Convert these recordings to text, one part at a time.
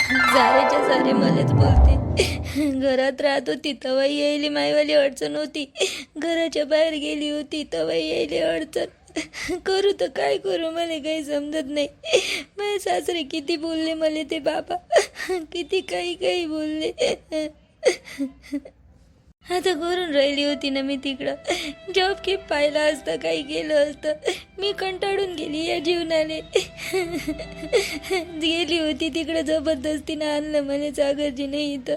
सारेच्या सारे मलाच बोलते. घरात राहत होती तवाही यायली मायवाली अडचण होती, घराच्या बाहेर गेली होती तवाही यायली अडचण. करू तर काय करू, मला काही समजत नाही. माझे सासरे किती बोलले मला ते बाबा, किती काही काही बोलले. आता करून राहिली होती ना मी तिकडं. जॉब की पाहिला असतं, काही केलं असतं. मी कंटाळून गेली या जीवनाने. गेली होती तिकडं, जबरदस्तीनं आणलं मला सागरजीने इथं.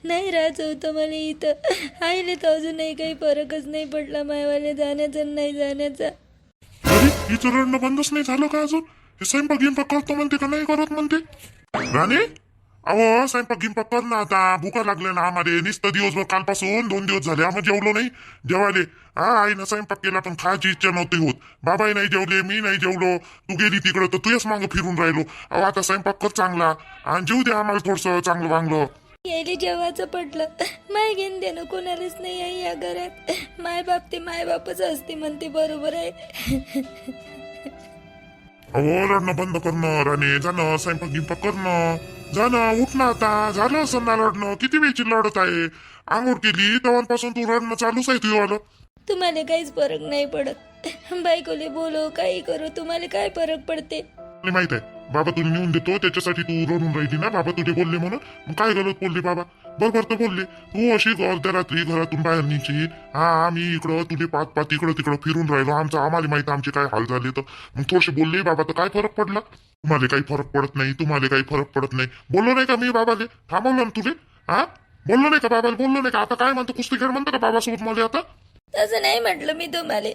नाही राहायचं होतं मला इथं. आईले तर अजूनही काही फरकच नाही पडला मायवाले जाण्याचा नाही जाण्याचा. अरे हिचं रडणं बंदच नाही झालं का अजून? हे स्वयंपाक गिंपाक करतो म्हणते का नाही करत म्हणते? राणे, अहो स्वयंपाक गिंपाक कर ना आता, भुका लागले ना आम्हाला. नुसतं दिवसभर कालपासून 2 दिवस झाले आम्ही जेवलो नाही. जेवायले आईनं स्वयंपाक केला पण खायची इच्छा नव्हती होत. बाबाही नाही जेवले, मी नाही जेवलो. तू गेली तिकडं तर तुझ्याच मागं फिरून राहिलो. अहो आता स्वयंपाक कर चांगला आणि जेवू दे आम्हाला थोडस चांगलं वांगलं. यायले जेवायचं पडलं. माय घेऊन देणं कोणालाच नाही आहे या घरात. माय बाप ते माय बापच असते म्हणते, बरोबर आहे. अहो रडणं बंद करणं राणे, जाणं स्वयंपाक गिंपाक करणं, जाणं उठ ना आता. झालं असं ना रडणं, किती वेळची लढत आहे. आंघोळ केली तेव्हापासून तू रडणं चालूच आहे तुझं. तुम्हाला काहीच फरक नाही पडत. बायकोले बोलो काही करू, तुम्हाला काय फरक पडते? मला माहित आहे बाबा तुला नेऊन देतो त्याच्यासाठी तू रडून राहिली ना. बाबा तुझे बोलले म्हणून, मग काय गलत बोलले बाबा? बरोबर तर बोलले. तू अशी अर्ध्या रात्री घरातून बाहेर निघची. आम्ही इकडं तुझे पाच पाच इकडं तिकडं फिरून राहिलो. आम्हाला माहित आमचे काय हाल झाले. तर मग थोडेसे बोलले बाबा, तर काय फरक पडला? तुम्हाला काही फरक पडत नाही, तुम्हाला काही फरक पडत नाही. बोललो नाही का मी बाबाले? थांबवलं ना तुझे? बोललो नाही का बाबाला? बोललो नाही का? आता काय म्हणतो, कुस्ती खेळ म्हणतो का बाबासोबत मला आता? तसं नाही म्हटलं मी तुम्हाला.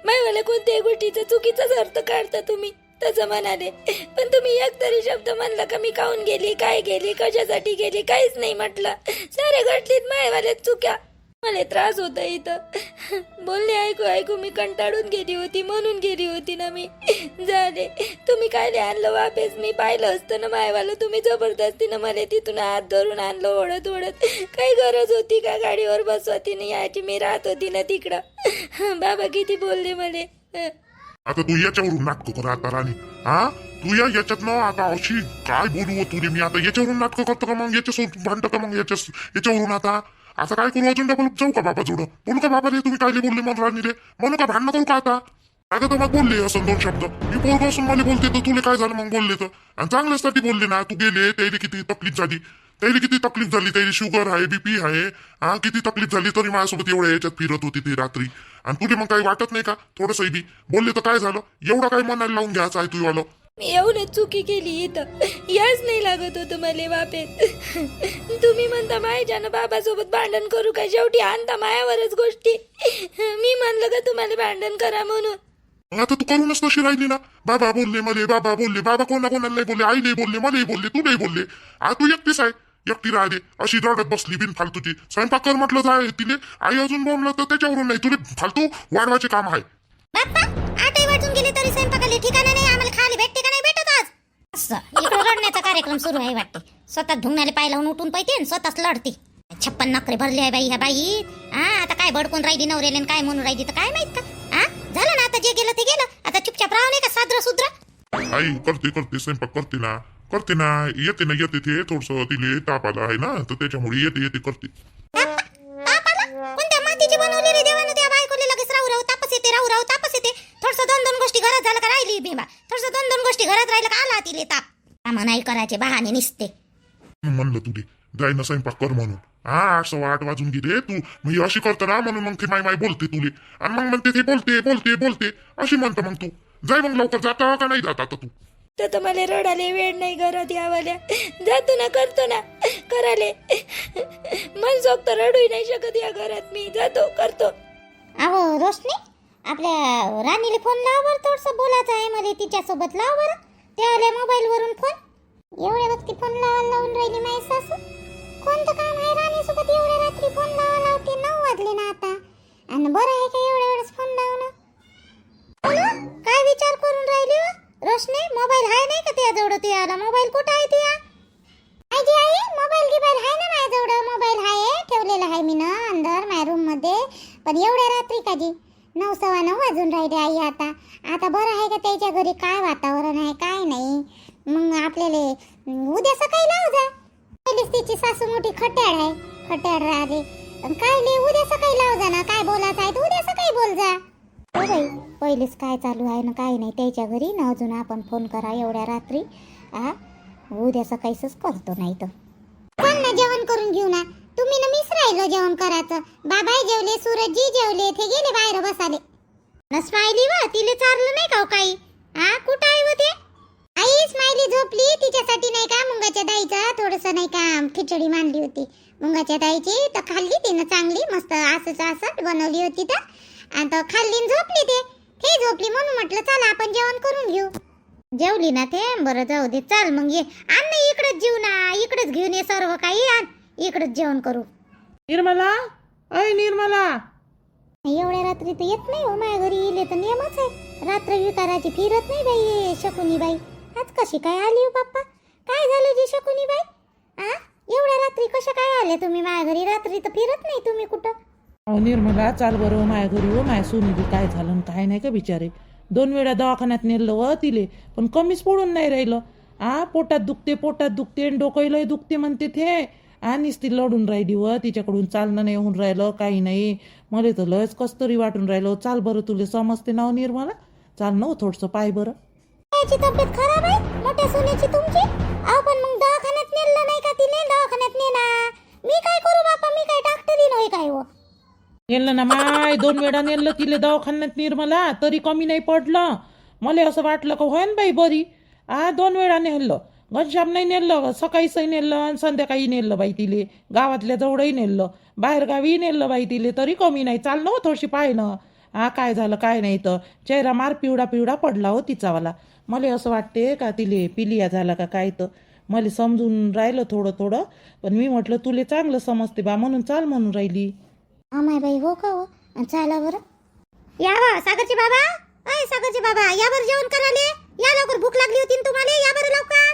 मला कोणत्याही गोष्टीचा चुकीचाच अर्थ काढता तुम्ही, तसं म्हणाले. पण तुम्ही एक तरी शब्द म्हणला का मी काहून गेली, काय गेली, कशासाठी गेली, काहीच नाही म्हटलं. सारे घटलीत मायवाल्यात चुक्या. मला त्रास होता इथं. बोलणे ऐकू ऐकू मी कंटाळून गेली होती, म्हणून गेली होती ना मी. झाले तुम्ही काय आणलं वापस? मी पाहिलं असतं ना मायवालं. तुम्ही जबरदस्तीनं मला तिथून हात धरून आणलं ओढत ओढत. काही गरज होती का गाडीवर बसवती नाही याची? मी राहत होती ना तिकडं. बाबा किती बोलले मला. आता तू याच्यावरून नाटक कर आता राणी. तू याच्यात ना आता अशी काय बोलू तुझे मी आता? याच्यावरून नाटक करतो का मग? याच्यासोबत भांडतं का मग याच्यावरून? आता काय करू? अजून डबल जाऊ का बाबा जोडं? बोलू का बाबा रे? तुम्ही काय बोलले मला राणी रे? म्हणू का भांडणं करू का आता? आता तर मग बोलले असं 2 शब्द. मी पोरग असून मला बोलते तर तुला काय झालं मग बोलले तर? आणि चांगल्यासाठी बोलले ना. तू गेले त्याला किती तकलीफ झाली, त्याला शुगर आहे, बीपी आहे. किती तकलीफ झाली तरी माझ्यासोबत एवढ्या याच्यात फिरत होती ती रात्री. आणि तुला मग काही वाटत नाही का थोडंसं बी? बोलले तर काय झालं? एवढं काही मनाला लावून घ्यायचं आहे तुझ्यावालं? मी एवढं चुकी केली इथं. याच नाही लागत होतं मला वापेत. तुम्ही म्हणता मायच्यानं बाबासोबत भांडण करू का? शेवटी आणता मायावरच गोष्टी. मी म्हणलं का तुम्हाला भांडण करा म्हणून? मग आता तू करूनच तशी राहिली ना. बाबा बोलले मले, बाबा बोलले. बाबा कोणाला नाही बोलले, आईले बोलले, मलाही बोलले, तुलाही बोलले. तू एकटीच आहे, एकटी राहते अशी रडत बसली बिन फालतूची. स्वयंपाक कर म्हटलं जाय तिले, आई अजून बोललं तर त्याच्यावरून नाही. तुला फालतू वाढवायचे काम आहे. बाप्पा 8 वाजून गेले तरी स्वयंपाकाला ठिकाणा नाही. आम्हाला खाली भेटते का नाही भेटत आज? असं इकडे रडण्याचा कार्यक्रम सुरू आहे वाटते. स्वतः धुंगणाले पाय लावून उठून पैते आणि स्वतःच लढते. 56 नखरे भरले आहे बाई ह्या बाई. आता काय भडकून राहिली नवऱ्याले आणि काय म्हणून राहिली तर काय माहित का? झालं ना आता, जे गेलं ते गेलं. आता चुपचाप राहू नाही का साद्र सुद्र? आई करते स्वयंपाक करते ना येते ते थोडस तिले ताप आला आहे ना, तर त्याच्यामुळे येते करते. कोणत्या मातीची बनवली रे देवानं त्या बायकोले? लगेच राहू तापस येते. थोडस 2 गोष्टी घरात झालं का राहिली भीमा. थोडस 2 गोष्टी घरात राहिलं का आला तिले ताप. कामं नाही करायचे, बहाने निसते. म्हणलं तुले जाय ना स्वयंपाक कर म्हणून. 8 वाजून गेले. तू मी अशी करतो ना म्हणून मग ती माय बोलते तुले. आणि मग म्हणते ते बोलते अशी म्हणतो. मग तू जाय मग लवकर. जाता का नाही जात आता तू? तर मला रडाले वेळ नाही घरात यावाल्या. जातो ना, करतो ना, कराले. मन सोक्त रडूही नाही शकत या घरात. मी जातो, करतो. अहो रोशनी, आपल्या राणीला फोन लाव बरं. थोडंसं बोलायचं आहे मला तिच्यासोबत. लाव बरं. त्या आल्या मोबाईलवरून फोन. एवढ्या वक्ती फोन लावून राहिली माझी सासू. कोणतं काम आहे राणीसोबत एवढ्या रात्री फोन लावते? 9 वाजले ना आता. आणि बरं आहे का एवढ्या वेळेस फोन लावणं? काय विचार करून राहिली हो रोशनी? मोबाईल आहे नाही का त्याजवळ? त्याला मोबाईल कुठं आहे त्या? आजी आई मोबाईल आहे ना माझ्याजवळ. मोबाईल आहे, ठेवलेला आहे मी ना अंदर माझ्या रूम मध्ये. पण एवढ्या रात्री का जी? 9 सव्वा 9 वाजून राहिले आई. आता बरं आहे का त्याच्या घरी? काय वातावरण आहे काय नाही? मग आपल्याला उद्या सकाळी लाव जा. पहिलीच तिची सासू मोठी खट्याळ आहे, खट्याळ राहते. आणि काय ले उद्या सकाळी लाव जा ना. काय बोलायचं आहे तर उद्या सकाळी बोल जा. हो बाई, पहिलेच काय चालू आहे ना काय नाही त्याच्या घरी ना. अजून आपण फोन करा एवढ्या रात्री. उद्या सकाळीच करतो नाही तर पण ना जेवण करून घेऊ ना. तुम्ही ना मिस राहिलो जेवण करायचं. बाबाही जेवले, सूरजजी जेवले, ते गेले बाहेर बसाले. न स्माइली वा तिले चारलं नाही का हो काही? कुठं आहे व ते? आई स्माइली झोपली. तिच्यासाठी नाही का मुंगाच्या डाळीचा थोडंसं नाही का खिचडी मांडली होती मुंगाच्या डाळीची. तर खाल्ली तिनं चांगली मस्त असं बनवली होती. तर आता खाल्ली न झोपली. ते झोपली म्हणून म्हटलं चला आपण जेवण करून घेऊ. जेवली ना ते बरं जाऊ दे. चाल मग ये आण ना इकडेच जेवू ना. इकडेच घेऊन ये सर्व काही आण. इकडेच जेवण करू. निर्मला, अय निर्मला, एवढ्या रात्री तर येत नाही हो माझ्या घरी. येले तर नियमच आहे. रात्र विकाराची फिरत नाही बाई शकुनी बाई. आज कशी काय आली हो बाप्पा? काय झालं जी शकुनी बाई? एवढ्या रात्री कशा काय आले तुम्ही माझ्या घरी? रात्री तर फिरत नाही तुम्ही कुठं. अहो निर्मला चाल बरं माझ्या घरी. हो माझ्या सोनीली काय झालं आणि काय नाही का बिचारे. 2 वेळा दवाखान्यात नेलं व तिले पण कमीच पडून नाही राहिलं. पोटात दुखते डोकंही दुखते म्हणते ते. आणिच ती लढून राहिली व तिच्याकडून चालणं नाही होऊन राहिलं काही नाही. मला तर लयच कस तरी वाटून राहिलं. चाल बरं तुला समजते ना निर्मला. चाल ना थोडंसं पाय बरं. त्याची तब्येत खराब आहे मोठ्या सोन्याची तुमची. पण मग दवाखान्यात नेलं नाही का तिने? दवाखान्यात नेना. मी काय करू बापा? मी काय डॉक्टरी नव्हे काय हो? नेलं ना माय 2 वेळा नेलं तिले दवाखान्यात निर्मला तरी कमी नाही पडलं. मला असं वाटलं का होय बाई बरी. 2 वेळा नेलं. घनश्याम नाही नेलं, सकाळीचही नेलं आणि संध्याकाळी नेलं बाई तिले. गावातल्या जवळही नेलं, बाहेर गावी नेलं बाई तिले तरी कमी नाही. चाल ना हो थोडीशी पाय ना. काय झालं काय नाही तर चेहरा मार पिवळा पडला हो तिचावाला. मला असं वाटते का तिले पिलिया झाला का काय. तर मला समजून राहिलं थोडं पण मी म्हटलं तुले चांगलं समजते बा म्हणून चाल म्हणून राहिली. माय बाई हो का हो? चला बरं या बा सागरचे बाबा. अय सागरचे बाबा या बरं जेवण करायले. या लवकर भूक लागली होती ना तुम्हाला. या बरं लवकर.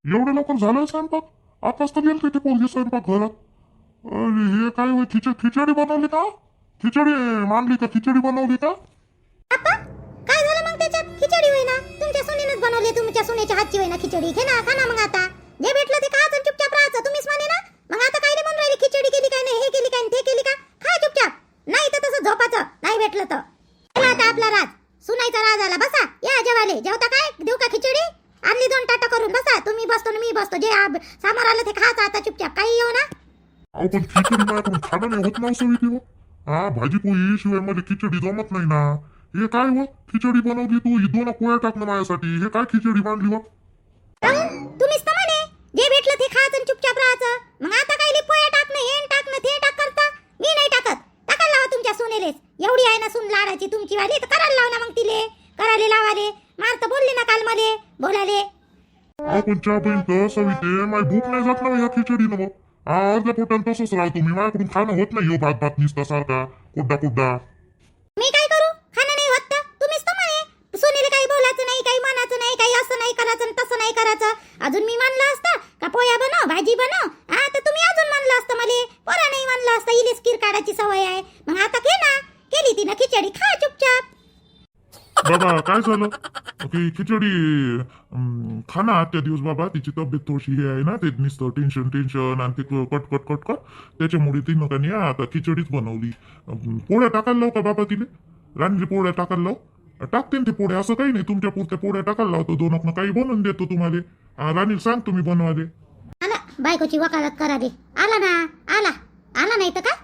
एवढं लवकर झालं स्वयंपाक? आताच तर गेलं ते पोरगी स्वयंपाक घरात. अरे हे काय होय? खिचडी बनवली का? खिचडी मांडली का? खिचडी बनवली का? बाप्पा काय झालं मग त्याच्यात? खिचडी होई ना. तुमच्या सुनेनंच बनवली. तुमच्या सुनेच्या हातची होई ना खिचडी. घे ना खा ना मग. आता जे भेटलं ते खायचं चुपचाप राहायचं. तुम्हीच म्हणे ना. मग आता काय म्हणून राहिली? खिचडी केली काय नाही, हे केली काय, ते केली का? खा चुपचाप. नाही तर तसं झोपाचं. नाही भेटलं तर चला आता आपला राज सुनायचा राज आला. बसा या जेवाले. जेवता काय? देऊ का खिचडी? आणली 2 ताटं करून. बसा तुम्ही बसतो ना मी बसतो. जे सामोर आलं ते खायचं आता चुपचाप. काही येऊ ना. अहो पण खिचडी माझ्याकडून खाणं नाही होत ना सविती हो. भाजी पोळी शिवाय मला खिचडी जमत नाही ना. हे काय हो? खिचडी बनवली तू. ही 2 पोळ्या टाकणं माझ्यासाठी. हे काय खिचडी मांडली हो? तुम्हीच तर म्हणे जे भेटलं ते खायचं आणि चुपचाप राहायचं. मग आता काय पोया टाकणं हे टाकणं ते टाक करता. मी नाही टाकत. टाकायला लावा तुमच्या सुनेलेच. एवढी आहे ना सून लाडाची तुमची वाली तर करायला लावा ना मग तिले. करायला लावाले. मार तर बोलली ना काल मध्ये बोलाले. पण चहा बहीण तर सविते माझी भूक नाही जात ना या खिचडीनं मग. अर्ध्या पोटानं तसंच राहतो मी. माझ्याकडून खाणं होत नाही हो भात निसता सारखा कुड्डा. मी काय करू? खाणं नाही होत तर तुम्हीच तर म्हणे सुनेले काही बोलायचं नाही, काही म्हणायचं नाही, काही असं नाही करायचं आणि तसं नाही करायचं. अजून मी म्हणलं असतं का पोया बनव भाजी बनव तर तुम्ही अजून म्हणलं असतं मला. पोरा नाही म्हणलं असतं. इलेच किर काढायची सवय आहे. मग आता घे ना. केली तिनं खिचडी. खा चुपचाप. बाबा काय झालं की खिचडी खाना आजच्या दिवस बाबा. तिची तब्येत थोडीशी हे आहे ना. ते नुसतं टेन्शन आणि ते कट त्याच्यामुळे तिनं का नाही आता खिचडीच बनवली. पोळ्या टाकायला लाव का बाबा तिले? राणीले पोळ्या टाकायला लाव. टाकते ना ते पोळ्या. असं काही नाही. तुमच्या पुरत्या पोळ्या टाकायला लावतो. 2 काही बनवून देतो तुम्हाला. राणीला सांग तुम्ही बनवाले. आला बायकोची वकालत करा दे. आला ना. आला नाही तर का?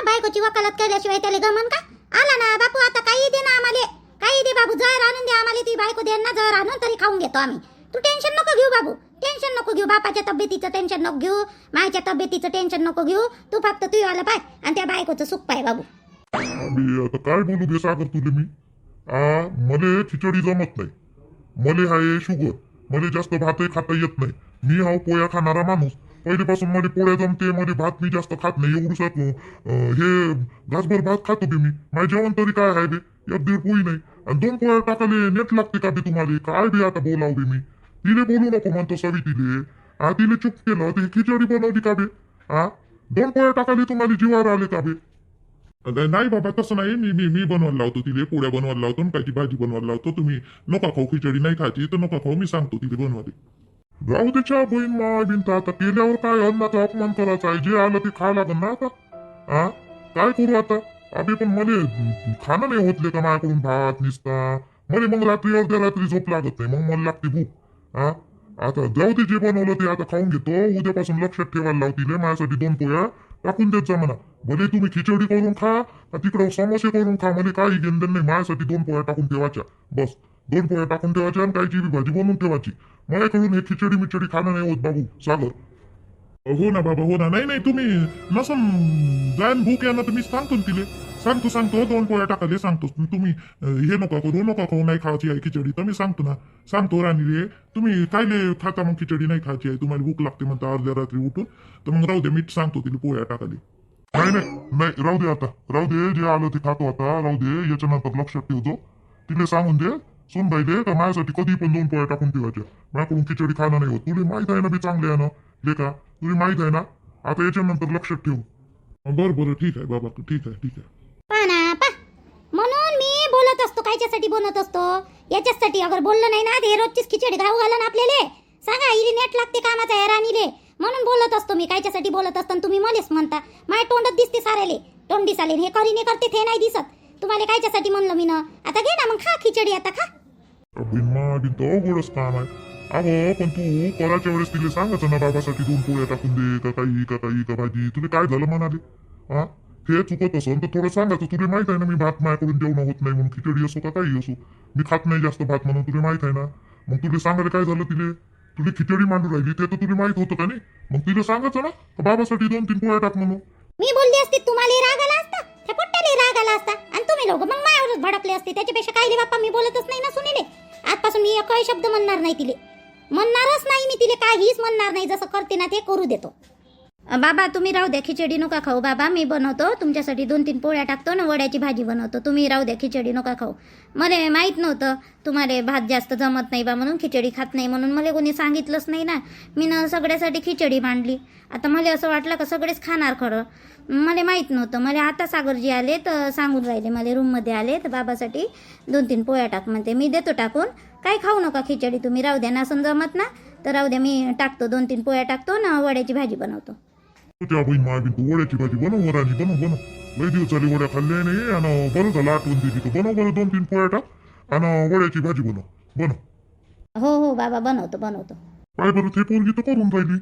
बायकोची वकालत केल्याशिवाय त्याला गमन का? आला ना बापू. आता काही दे ना आम्हाला. काही दे बाबू. जर आणून दे आम्हाला. ती बायको दे ना. जर आणून तरी खाऊन घेतो आम्ही. तू टेन्शन नको घेऊ बाबू. टेन्शन नको घेऊ. बापाच्या तब्येतीचं टेन्शन नको घेऊ. मायच्या तब्येतीचं टेन्शन नको घेऊ. तू फक्त तू आला पाय आणि त्या बायकोचं सुख पाय बाबू. आता काय बोलू दे सागर तुले मी. मले खिचडी जमत नाही. मले हाय शुगर. मले जास्त भातही खाता येत नाही. मी हा पोया खाणारा माणूस. पहिल्यापासून मला पोळ्या जमते. मला भात मी जास्त खात नाही. एवढं हे घासभर भात खातो बे मी. माझे जेवण तरी काय आहे बे? 1-1.5 पोळी नाही. आणि 2 पोळ्या टाकाले नेट लागते का बे तुम्हाला? काय बे आता बोलाव बे मी. तिले बोलू नको म्हणतो सवी तिले. तिले चुप केलं. ती खिचडी बनवली का बे? 2 पोळ्या टाकाले तुम्हाला जीवावर आले का बे? नाही बाबा तसं नाही, मी मी मी बनवायला लावतो तिले, पोळ्या बनवायला लावतो आणि कायची भाजी बनवायला लावतो. तुम्ही नका खाऊ, खिचडी नाही खायची तर नका खाऊ, मी सांगतो तिले बनवाले. जाऊ त्याच्या बहीण माय बिन आता केल्यावर काय अन्नाचा अपमान करायचा आहे. जे आलं ते खा लागल ना आता. हा काय करू आता. अभि पण मले खाणं नाही होतले का माझ्याकडून भात निसता. मले मग रात्री अर्ध्या रात्री झोप लागत नाही, मग मला लागते भूक. हा आता जाऊ दे, जे बनवलं ते आता खाऊन घेतो. उद्यापासून लक्षात ठेवायला लावतील माझ्यासाठी 2 पोळ्या टाकून देत जा म्हणा. भले तुम्ही खिचडी करून खा का तिकडं समोसे करून खा, म्हणजे काही घेणं नाही. माझ्यासाठी 2 पोळ्या टाकून ठेवायच्या बस. 2 पोळ्या टाकून ठेवायच्या आणि कायची बी भाजी बनवून ठेवायची. माझ्याकडून हे खिचडी मिचडी खाणं नाही होत बाबू सागर. हो ना बाबा, हो ना. नाही नाही, तुम्ही नसन जाईन भूक या ना, तुम्ही सांगतो ना तिले. सांगतो 2 पोळ्या टाकाले सांगतो. तुम्ही हे नका करू, नका खाऊ, नाही खायची आहे खिचडी तर मी सांगतो ना. सांगतो राणीले, तुम्ही कायले खाता मग खिचडी नाही खायची आहे, तुम्हाला भूक लागते म्हणता अर्ध्या रात्री उठून, तर मग राहू दे, मी सांगतो तिला पोळ्या टाकाले. नाही नाही नाही, राहू दे आता, राहू दे. जे आलं ते खातो आता, राहू दे. याच्यानंतर लक्षात ठेवतो. तिला सांगून दे सुन बाईले का माझ्यासाठी कधी पण 2 पोळ्या टाकून ठेवायच्या. माझ्याकडून खिचडी खाणं नाही होत. तुला माहित आहे ना मी चांगले आहे ना लेका, तुला माहित आहे ना. आता याच्यानंतर लक्षात ठेव. बरं ठीक आहे बाबा, ठीक आहे. पहा ना पा, म्हणून मी बोलत असतो. कायच्यासाठी बोलत असतो? याच्यासाठी. अगर बोललं नाही ना ते रोजचीच खिचडी घाऊ घाला ना आपल्याला. सांगा इली नेट लागते कामाचा या राणीले, म्हणून बोलत असतो मी. कायच्यासाठी बोलत असतो तुम्ही मलेच म्हणता. माझ्या तोंडात दिसते साऱ्याले, तोंड दिसाले. हे करीने करते ते नाही दिसत. तुम्हाला कायच्यासाठी म्हणलं मी ना. आता घे ना मग खा खिचडी, आता खा. बिनमा बिन तो अवघडच काम आहे. अगं पण तू करायच्या वेळेस तिला सांगायचं ना बाबासाठी 2 पोळ्या टाकून दे का काही का भाजी. तुला काय झालं म्हणाले. हा हे चुकत असेल तर थोडं सांगायचं. तुला माहित आहे ना मी भात माझ्याकडून जेवण होत नाही म्हणून, खिचडी असो का काही असो मी खात नाही जास्त भात म्हणून, तुला माहित आहे ना. मग तुला सांगायला काय झालं तिले. तुला खिचडी मांडू राहिली ते तर तुला माहित होतं का नाही. मग तिला सांगायचं ना बाबासाठी 2-3 पोळ्या टाक म्हणून. मी बोलली असते तुम्हाला राग आला असता, त्या पोट्ट्याला राग आला असता आणि तुम्ही लोक मग माझ्यावरच भडकले असते. त्याच्यापेक्षा काय बाप्पा मी बोलतच नाही ना सुनीले. आजपासून मी एकही शब्द म्हणणार नाही तिले, म्हणणारच नाही मी तिले. काहीच म्हणणार नाही. जसं करते ना ते करू देतो. बाबा तुम्ही राहू द्या, खिचडी नका खाऊ. बाबा मी बनवतो तुमच्यासाठी 2-3 पोळ्या टाकतो ना, वड्याची भाजी बनवतो. तुम्ही राहू द्या, खिचडी नका खाऊ. मला माहीत नव्हतं तुम्हाला भात जास्त जमत नाही बा म्हणून, खिचडी खात नाही म्हणून. मला कोणी सांगितलंच नाही ना. मी ना सगळ्यासाठी खिचडी मांडली. आता मला असं वाटलं का सगळेच खाणार खरं. मला माहीत नव्हतं. मला आता सागरजी आले तर सांगून राहिले, मला रूममध्ये आले तर बाबासाठी 2-3 पोळ्या टाक म्हणते. मी देतो टाकून. काय खाऊ नका खिचडी तुम्ही, राहू द्या. नसन जमत ना तर राहू द्या, मी टाकतो 2-3 पोळ्या टाकतो ना, वड्याची भाजी बनवतो. त्या बहीण माय बिन तू वड्याची भाजी बनव राणी, बनव. लय दिवस झाले वड्या खाल्ल्या नाही आणि बरं झालं आठवण दिली. तू बनव बरं 2-3 पोळ्या टाक आणि वड्याची भाजी बनव. हो बाबा, बनवतो. काय बरं ते पोरगी तर करून राहिली.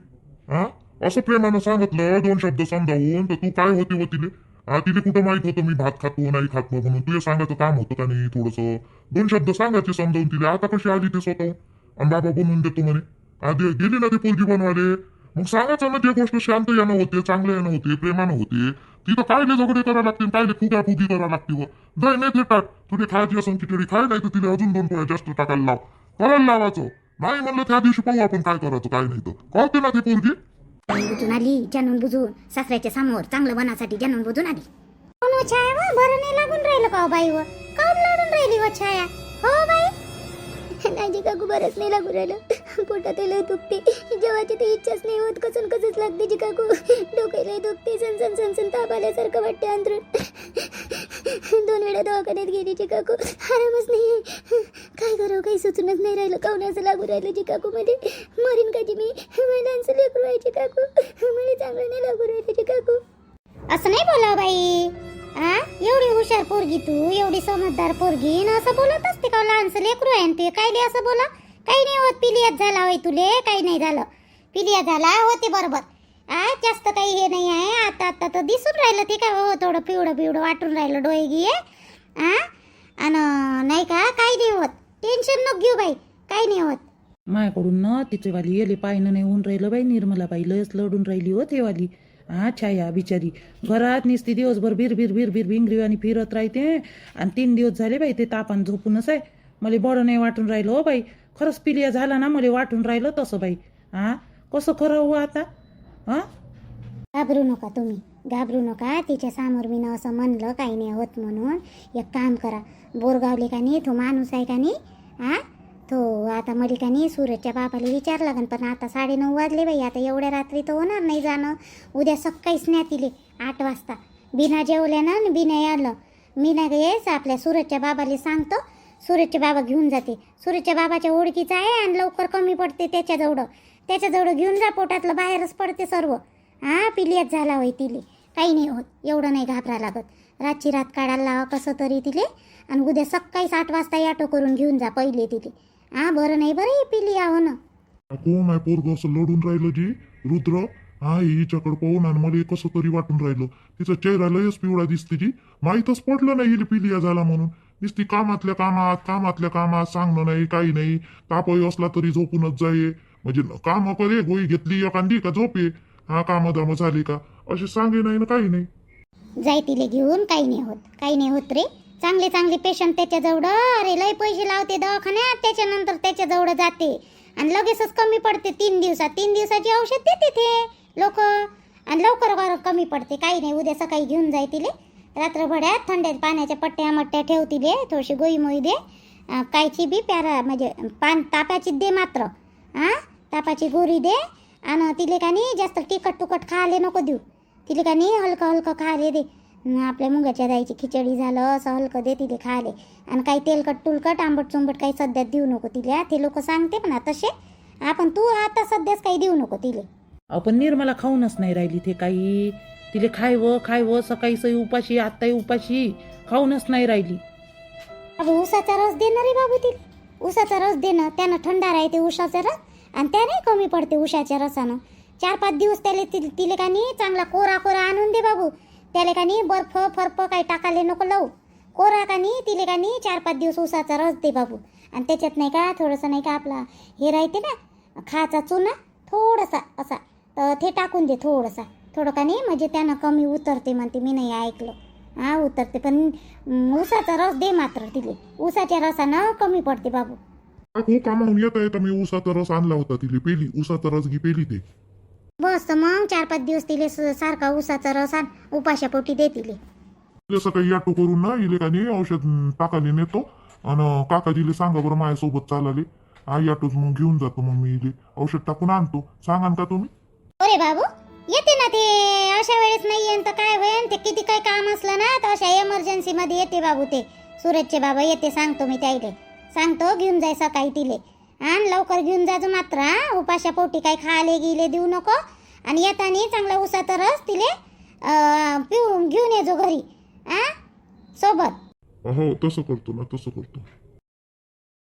हा असं प्रेमानं सांगितलं 2 शब्द समजावून तर तू काय होते तिले. तिले कुठं माहित होतं मी भात खातो नाही खात म्हणून. तुझे सांगायचं काम होतं का नाही. थोडंसं 2 शब्द सांगायचे समजावून तिले. आता कशी आली ते स्वतःहून आणि बाबा बनवून देतो म्हणे. आधी गेली ना ती पोरगी बनवाले. मग सांगायचं ना ते गोष्ट शांत यानं होते, चांगलं यानं होते, प्रेमानं होते. तिथं कायले झगडे करायला लागते, कायले फुगी करायला लागते. जाय नाही ते टाक. तुझे खायची असून खिचडी खाय, नाही तर तिला अजून 2 पोळ्या जास्त टाकायला लाव. करायला लावायचं नाही म्हणलं त्या दिवशी पाहू आपण काय करायचं काय नाही. तर कळते ना ते पोरगी बुजून आली, जाणून बुजून. सासऱ्याच्या समोर चांगलं बनासाठी जाणून बुजून आली. कोण छाया वा बरं नाही लागून राहिलं का बाई व काऊन लढून राहिली व छाया. हो बाई नाही काकू, बरंच नाही लागून राहिलं. पोटात लय दुखते, जेवायची तर इच्छाच नाही होत. कसंच लागते जी काकू. डोक्याला दुखते, सण ताप आल्यासारखं वाटते. अंतरून 2 वेळा दवाखान्यात गेली जी काकू, आरामच नाही. काय करावं काही सुचूनच नाही राहिलं. काऊन असं लागून राहिलं जी काकू. मध्ये मरीन का जी मी. डान्स लेकरू व्हायची काकू. मला चांगलं नाही लागून राहिलं जी काकू. असं नाही बोलावं बाई. एवढी हुशार पोरगी तू, एवढी समजदार पोरगी ना असं बोलत असते का. लहानसं लेकरू आहे ते. काय नाही असं बोला. काही नाही होत. पिलियात झाला होय तुले, काही नाही झालं. पिलिया झाला होते बरोबर. जास्त काही हे नाही आहे. आता तर दिसून राहिलं ते काय. हो थोडं पिवळं वाटून राहिलं डोळे गिये. आणि नाही का काही नाही होत. टेन्शन नको घेऊ बाई, काही नाही होत. माझ्याकडून ना तिचे वाली येले पायनं नाही होऊन राहिलं बाई. निर्मला बाई लयच लढून राहिली हो ते वाली. छाया बिचारी घरात निसती दिवसभर बिर भिंगरी आणि फिरत राहते. आणि 3 दिवस झाले बाई ते तापान झोपूनच आहे. मला बरं नाही वाटून राहिलं हो बाई. खरंच पिलिया झाला ना, मला वाटून राहिलं तसं बाई. कसं खरं हो आता. घाबरू नका तुम्ही, घाबरू नका. तिच्या समोर मी ना असं म्हणलं काही नाही होत म्हणून. एक काम करा, बोरगावले का नाही तो माणूस आहे का नाही. तो आता मला का नाही सूरजच्या बापाला विचार लागन. पण आता 9:30 वाजले बाई. आता एवढ्या रात्री तर होणार नाही जाणं. उद्या सकाळीच न्या तिले 8 वाजता. बिना जेवल्यानं आणि बिना याडलं. मी नाही येस आपल्या सूरजच्या बाबाला सांगतो, सूरजचे बाबा घेऊन जाते. सूरजच्या बाबाच्या ओळखीचा आहे आणि लवकर कमी पडते त्याच्याजवळ घेऊन जा. पोटातलं बाहेरच पडते सर्व. हा पिलियाच झाला होय तिले, काही नाही होत, एवढं नाही घाबरा लागत. रातची रात काढायला लावा कसं तरी तिले, आणि उद्या सकाळी 8 वाजता ऑटो करून घेऊन जा पहिले तिले. हा बरं नाही बरं ही पिलिया हो ना. कोण आहे पोरग असं लढून राहिलं जी रुद्र? हा हिच्याकडे पाहून आणि मला कसं तरी वाटून राहिलं. तिचा चेहरा लयच पिवळा दिसते जी. माहीतच पडलं नाही हिला पिलिया झाला म्हणून. नुसती कामातल्या कामात सांगणं नाही, काही नाही. तापही असला तरी झोपूनच जाये. म्हणजे काम करे, गोळी घेतली एखादी का झोपे. हा कामधाम झाली का असे सांगे नाही ना, काही नाही. जाय तिले घेऊन, काही नाही होत रे. चांगले पेशंट त्याच्याजवळ, अरे लय पैसे लावते दवाखान्यात, त्याच्यानंतर त्याच्याजवळ जाते आणि लगेचच कमी पडते. 3 दिवसाची औषध देते ते लोक आणि लवकर कमी पडते. काही नाही, उद्या सकाळी घेऊन जाय तिले. रात्रभड्यात थंड्या पाण्याच्या पट्ट्या ठेव तिले, थोडीशी गोळी मोई दे, कायची बी प्यारा म्हणजे तापाची दे मात्र. हा तापाची गोळी दे. आणि तिले का नाही जास्त तिखट खायला नको देऊ. तिले का नाही हलकं खायला दे. आपल्या मुगाच्या डाळीची खिचडी झालं असं हलकं दे तिले खायला. आणि काही तेलकट आंबट काही सध्या देऊ नको तिला. ते लोक सांगते पण तसे. आपण तू आता सध्याच काही देऊ नको तिले. आपण निर्मला खाऊनच नाही राहिली ते काही. तिले खायवं सकाळी सई उपाशी, आत्ताही उपाशी, खाऊनच नाही राहिली. अगं उसाचा रस दे ना रे बाबू तिले. उसाचा रस दे ना, त्यानं थंडा राहते उसाचा रस आणि त्याने कमी पडते उसाच्या रसानं. 4-5 दिवस तिले का नाही चांगला कोरा आणून दे बाबू. त्याला का नाही बर्फ काही टाकायला नको लावू. कोरा का नाही तिले का नाही 4-5 दिवस उसाचा रस दे बाबू. आणि त्याच्यात नाही का थोडंसं नाही का आपला हे राहते ना खाचा चुना थोडासा असा, तर ते टाकून दे थोडं का नाही, म्हणजे त्यानं कमी उतरते म्हणते. मी नाही ऐकलं. हा उतरते, पण उसाचा रस दे मात्र तिले. उसाच्या रसानं कमी पडते बाबू. हो कामाहून येता मी उसाचा रस आणला होता तिले, पेली उसाचा रस पेली ते. बस मग 4-5 दिवस तिले सारखा उसाचा रस आण, उपाशापोटी दे तिले. जसं काही ऑटो करून ना इले का नाही औषध टाकायला नेतो. आणि काकाजीले सांगा बरं माझ्यासोबत चालाले. आई ऑटोच मग घेऊन जातो. मग मी इले औषध टाकून आणतो. सांगान का तुम्ही? अरे बाबू येते ना ते. अशा वेळेस नाही येईन तर काय होईन. ते किती काही काम असलं ना तर अशा इमर्जन्सी मध्ये येते बाबू. ते सूरजचे बाबा येते, सांगतो मी त्याईले. सांगतो घेऊन जाय सकाळी तिले. आणि लवकर घेऊन जायचं मात्र. हा उपाशा पोटी काही खायला गिले देऊ नको. आणि येताना चांगला उसाचा रस तिले पिऊन घेऊन येजो घरी. हा सोबत. हो तसं करतो.